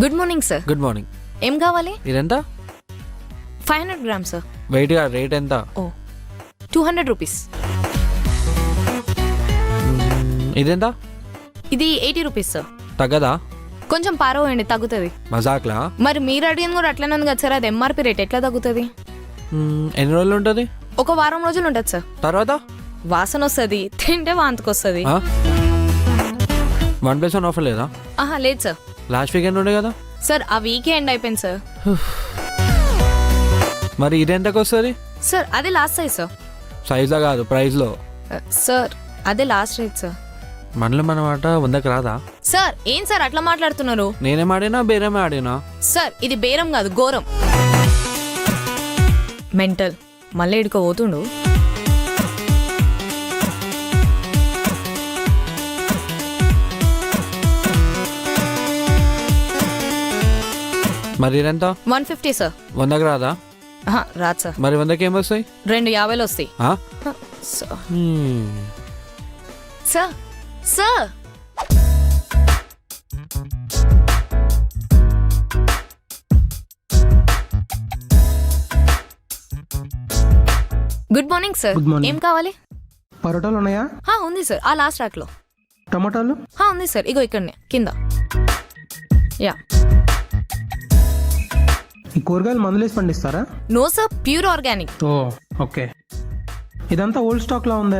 Good morning sir. Good morning. ఏం కావాలి? ఇదెంత? 500 grams సార్. వెయిట్ గా రేట్ ఎంత? ఓ 200 రూపీస్. ఇదెంత? ఇది 80 రూపీస్ సార్. తగ్గదా? కొంచెం పారవేయండి, తగ్గుతుంది. మజాక్లా? మరి మీరు అడిగింది కూడా అట్లనే ఉంది కదా సార్. అది ఎంఆర్పి రేట్, ఎట్లా తగ్గుతుంది? ఎన్ని రోజులు ఉంటుంది? ఒక వారం రోజులు ఉంటుంది సార్. తర్వాత వాసన వస్తుంది, తింటే వాంతికి వస్తుంది. 1+1 ఆఫర్ లేదా? ఆహా లేదు సార్. లాస్ట్ వీకెండ్ ఉండే కదా సార్. ఆ వీకే ఎండ్ అయిపోయింది సార్. మరి ఇది ఎంతకు వస్తుంది? సార్ అదే లాస్ట్ సైజ్ సార్. సైజ్లో కాదు, ప్రైస్లో. సార్ అదే లాస్ట్ రేట్ సార్. మనలో మన మాట 100కి రాదా? సార్ ఏం సార్ అట్లా మాట్లాడుతున్నారు? నేనేం ఆడినా బేరేమే ఆడినా? సార్ ఇది బేరం కాదు, ఘోరం. మెంటల్ మళ్ళీ ఇడుకో పోతుండు. మరి ఇదెంత? 150 సార్. 100కి రాదా? రాదు సార్. మరి 100కి ఏం వస్తాయి? 250 వస్తాయి. Sir sir good morning sir. Good morning. ఏం కావాలి? పరోటాలు ఉన్నాయా? ఉంది సార్. ఆ లాస్ట్ ర్యాక్ లో. టమాటాలు? ఉంది సార్. ఇగో ఇక్కడనే కింద. యా. ఈ కూరగాయలు మందులేసి పండిస్తారా? No sir, pure organic. Oh okay. ఇదంతా ఓల్డ్ స్టాక్ లా ఉందే.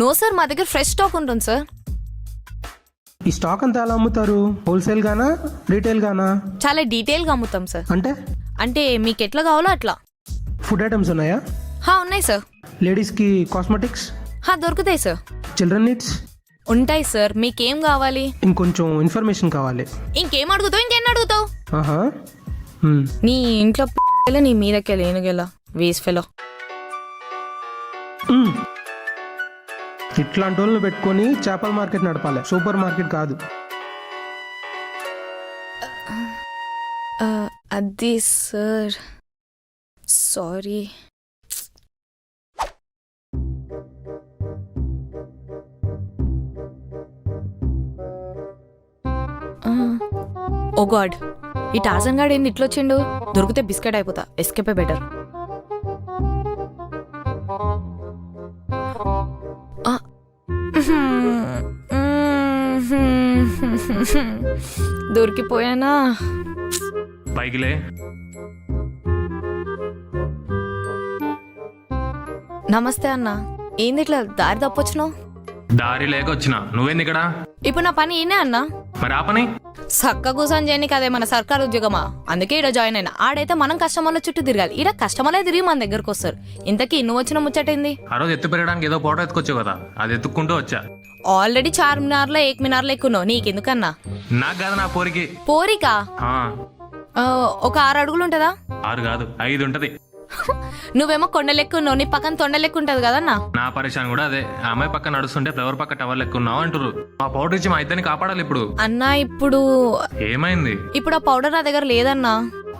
నో సార్, మా దగ్గర ఫ్రెష్ స్టాక్ ఉంటుంది సార్. ఈ స్టాక్ అంతా ఎలా అమ్ముతారు? హోల్సేల్ గానా, రీటైల్ గానా? చాలా డీటెయిల్ గా అమ్ముతాం సార్. అంటే మీకు ఎట్లా కావాలో అట్లా. ఫుడ్ ఐటమ్స్ ఉన్నాయా? ఉన్నాయి సార్. లేడీస్ కి కాస్మెటిక్స్? దొరుకుతాయి సార్. Children needs? ఉంటాయి సార్. మీకేం కావాలి? ఇంకొంచెం ఇన్ఫర్మేషన్ కావాలి. ఇంకేం అడుగుతావు? ఇంకేం అడుగుతావు? ఆహా. నీ ఇంట్లో నీ మీదకే లేనుగెలా వేస్ట్ ఫెలో. ఇట్లాంటి వాళ్ళని పెట్టుకొని చేపల మార్కెట్ నడపాలి, సూపర్ మార్కెట్ కాదు. అది సార్, సారీ. ఓ గాడ్, ఈ టార్జన్ గాడు ఏంది ఇట్లా వచ్చిండు? దొరికితే బిస్కెట్ అయిపోతా. ఎస్కేపే బెటర్. దొరికిపోయానా? పైకిలే. నమస్తే అన్న. ఏంది ఇట్లా దారి తప్పొచ్చినావు? దారి లేక వచ్చిన. నువ్వేంది ఇక్కడ? ఇప్పుడు నా పని ఈయనే అన్నా. మరి ఆ పని సక్క కూర్చొని చేయని కదే మన సర్కారు ఉద్యోగమా. అందుకే ఈడ జాయిన్ అయినా. ఆడైతే మనం కస్టమర్ల చుట్టూ తిరగాలి. ఈడ కస్టమర్లే తిరిగి మన దగ్గరకు వస్తారు. ఇంతకీ నువ్వు వచ్చిన ముచ్చటైంది? ఆ రోజు ఎత్తు పెరగడానికి ఏదో ఫోటో ఎత్తుకొచ్చావు కదా, అది ఎత్తుక్కుంటూ వచ్చా. ఆల్రెడీ చార్మినార్ లో ఏక్మినార్ ఎక్కున్నావు. నీకెందుకన్నా? నాకు కాదు, నా పోరికి. పోరికా? ఆ, ఒక 6 అడుగులు ఉంటదా? 6 కాదు, 5 ఉంటది. నువ్వేమో కొండలెక్కున్నావు, నీ పక్కన తొండలెక్కు ఉంటది కదన్నా. నా పరిశాన్ కూడా అదే. ఆ అమ్మాయి పక్క నడుస్తుంటే ఫ్లవర్ పక్క టవర్ లెక్కున్నావు అంటారు. ఆ పౌడర్ ఇచ్చి మా ఇద్దరిని కాపాడాలి ఇప్పుడు. అన్నా ఇప్పుడు ఏమైంది? ఇప్పుడు ఆ పౌడర్ నా దగ్గర లేదన్నా.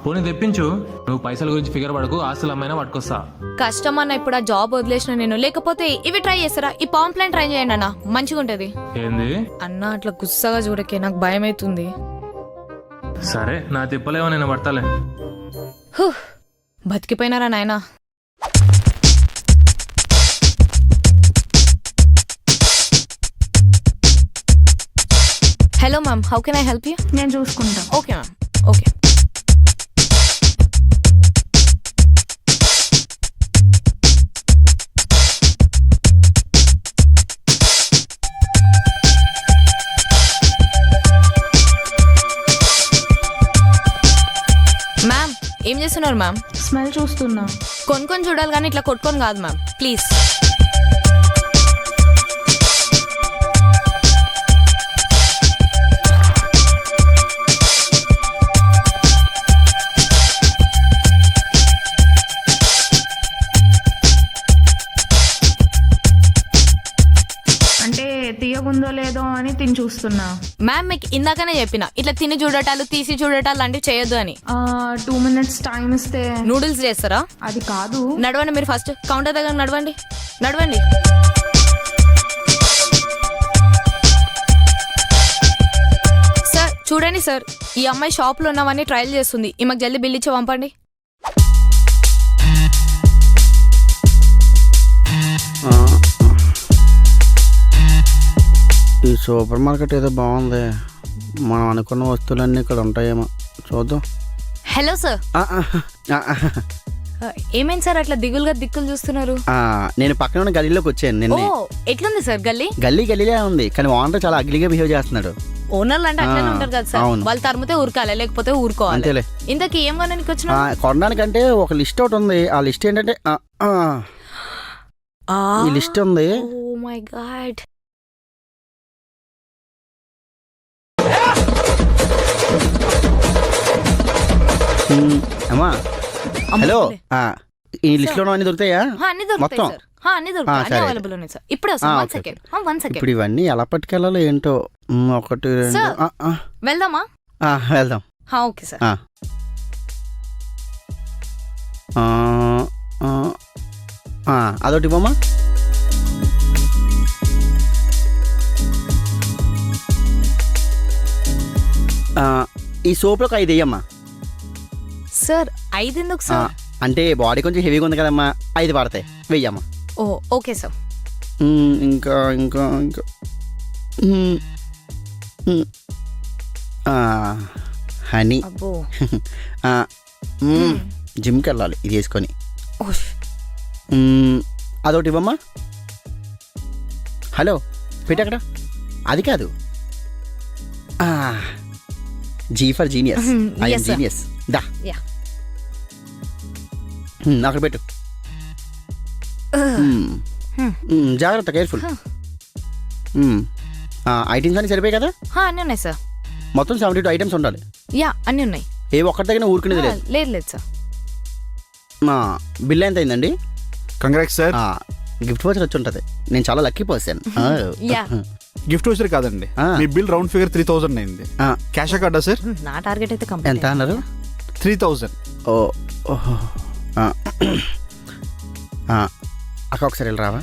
పోనీ తెప్పించు. నువ్వు పైసల గురించి ఫిగర్ పడకు, ఆస్తులు అమ్మైనా పట్టుకొస్తా. కష్టం అన్న. ఇప్పుడు ఆ జాబ్ వదిలేసిన నేను. లేకపోతే ఇవి ట్రై చేస్తారా? ఈ పాంప్లైన్ ట్రై చేయండి అన్న, మంచిగా ఉంటది. ఏంది అన్న అట్లా గుస్సాగా చూడకే, నాకు భయం అవుతుంది. సరే, నా తిప్పలేవో నేను పడతాలే. బతికిపోయినారా నాయనా? Hello ma'am, how can I help you? నేను చూసుకుంటా. Okay ma'am, okay. మ్యామ్ ఏం చేస్తున్నారు మ్యామ్? స్మెల్ చూస్తున్నా. కొనుక్కొని చూడాలి కానీ ఇట్లా కొట్టుకొని కాదు మ్యామ్, ప్లీజ్. అంటే తీయగుందో లేదో అని తిని చూస్తున్నా. మ్యామ్ మీకు ఇందాకనే చెప్పిన ఇట్లా తిని చూడటాలు తీసి చూడటాలు లాంటివి చేయొద్దు అని. 2 minutes టైం ఇస్తే. నూడిల్స్ చేస్తారా? అది కాదు. నడవండి మీరు, ఫస్ట్ కౌంటర్ దగ్గర నడవండి. నడవండి. సార్ చూడండి సార్, ఈ అమ్మాయి షాప్ లో ఉన్నవన్నీ ట్రయల్ చేస్తుంది. ఈమెకు జల్దీ బిల్ ఇచ్చి పంపండి. ఈ సూపర్ మార్కెట్ ఏదో బాగుంది. మనం అనుకున్న వస్తువులన్నీ ఇక్కడ ఉంటాయేమో చూద్దాం. Hello sir. ఆ, ఆ, ఆ, ఆ. ఏమైంది సార్ అట్లా దిక్కులు చూస్తున్నారు? నేను పక్కన ఉన్న గల్లీలోకి వచ్చాను ఓ, నిన్న. ఎట్లుంది సార్ గల్లీ? గల్లీలే ఉంది, కానీ ఓనర్ చాలా అగ్లీగా బిహేవ్ చేస్తున్నాడు. ఓనర్లు అంటే అట్లనే ఉంటారు కదా సార్. అవును. వాళ్ళు తరిమితే ఊరుకోవాలి, లేకపోతే ఊరుకోవాలి. అంతేలే. ఇంతకీ ఏం కొనడానికి వచ్చినా? కొనడానికంటే ఒక లిస్ట్ ఒకటి ఉంది. ఆ లిస్ట్ ఏంటంటే ఈ లిస్ట్ ఉంది. Oh my God. అమ్మా హలో, అమ్మో. ఈ లిస్ట్ లో అన్ని దొరుకుతాయా? అన్ని దొరుకుతాయి మొత్తం? సార్. అన్ని దొరుకుతాయి, అన్ని సరే. అవైలబుల్ ఉన్నాయి సార్. ఇప్పుడే వస్తాం. Okay, one second, one second. ఇప్పుడు ఇవన్నీ ఎలా పట్టుకెళ్ళాలో ఏంటో. ఒకటి రెండు సార్. వెళ్దామా? వెళ్దాం. Okay sir. అదొకటి ఇవ్వమ్మా. ఈ సోప్లోకి 5 వేయమ్మా. సార్ 5 ఎందుకు సార్? అంటే బాడీ కొంచెం హెవీగా ఉంది కదమ్మా, 5 పడతాయి, వెయ్యమ్మా. ఓ ఓకే సార్. ఇంకా ఇంకా ఇంకా హనీ. అబ్బో. జిమ్కి వెళ్ళాలి ఇది వేసుకొని. ఓష్. అదొకటి ఇవ్వమ్మా. హలో, పెట్టక్కడ. అది కాదు, G for genius. Yes, sir. Genius. దా యా. అక్కడ పెట్టు. జాగ్రత్త, కేర్ఫుల్. ఐటమ్స్ అన్ని సరిపోయి కదా? అన్నీ ఉన్నాయి సార్. మొత్తం 72 ఐటమ్స్ ఉండాలి. యా, అన్నీ ఉన్నాయి. ఏ ఒక్కటి దగ్గర ఊరుకునేది లేదు. లేదు సార్. బిల్ ఎంత అయిందండి? Congrats sir. గిఫ్ట్ వాచర్ వచ్చి ఉంటుంది. నేను చాలా లక్కీ పర్సన్. యా. గిఫ్ట్ వచ్చారు కాదండి, మీ బిల్ రౌండ్ ఫిగర్ 3000 అయింది. క్యాషా కార్డా సార్? నా టార్గెట్ అయితే కంప్లీట్. ఎంత అన్నారు? 3000. ఓ ఓహో. అక్క ఒకసారి వెళ్ళి రావా?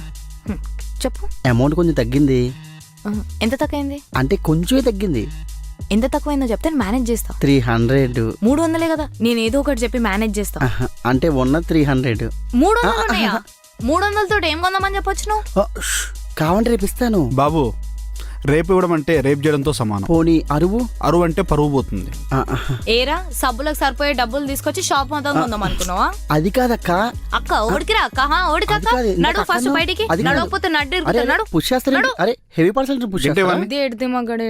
చెప్పు. అమౌంట్ కొంచెం తగ్గింది. ఎంత తక్కువైంది? అంటే కొంచెమే తగ్గింది. ఎంత తక్కువైందో చెప్తే మేనేజ్ చేస్తా. 300. 300 కదా, నేను ఏదో ఒకటి చెప్పి మేనేజ్ చేస్తా. అంటే ఉన్న 300. 300 ఉన్నాయా? 300 తోటి ఏం కొందామని చెప్పొచ్చు నువ్వు? కావంటే రేపు ఇస్తాను. బాబు, రేపు ఇవ్వడం అంటే రేపు చేయడంతో సమానం. పోనీ అరువు అంటే పరువు పోతుంది. ఏరా, సబ్బులకు సరిపోయే డబ్బులు తీసుకొచ్చి షాప్ మొత్తం కొందాం అనుకున్నావా? అది కాదక్క. అక్క ఓడికిరా అక్క, ఓడికక్క. అది కాదు, నడు ఫస్ట్ బయటికి. అది కాదు. నడవకపోతే నడ్డు అరే నడు. పుష్ చేస్తారు. అరే హెవీ పర్సన్ పుష్ చేస్తారు. మగడే